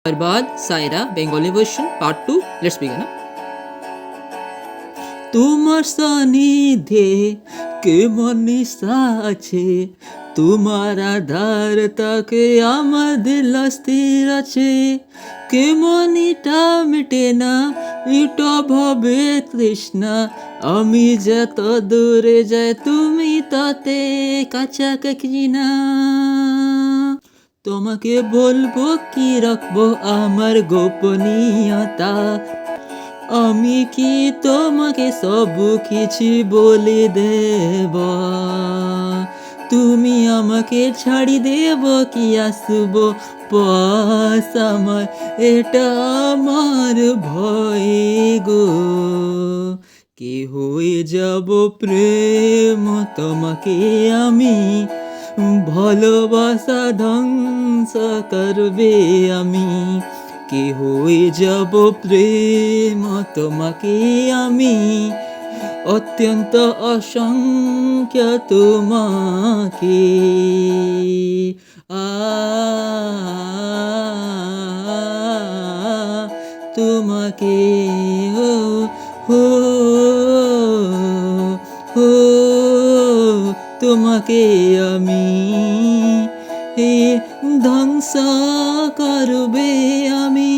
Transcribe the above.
बर्बाद Saira Bengali version part 2 let's begin তোমার সানিধ্যে কেমন নিশা আছে তোমার আধার তাকে আমার দিল স্থির আছে কেমনিটা মেটে না ইটা ভাবে তৃষ্ণা আমি যত দূরে যাই তুমি তাতে কাছাকাছি না তোমাকে বলবো কি রাখবো আমার গোপনীয়তা আমি কি তোমাকে সব কিছু বলে দেব তুমি আমাকে ছাড়ি দেব কি আসব পাশ আমার এটা আমার ভয় গো কি হয়ে যাব প্রেম তোমাকে আমি ভালোবাসা ধ্বংস করবে আমি কি হয়ে যাব প্রেম তোমাকে আমি অত্যন্ত অসংখ্য তোমাকে তোমাকে ও হো হো তোমাকে আমি ধ্বংস করবে আমি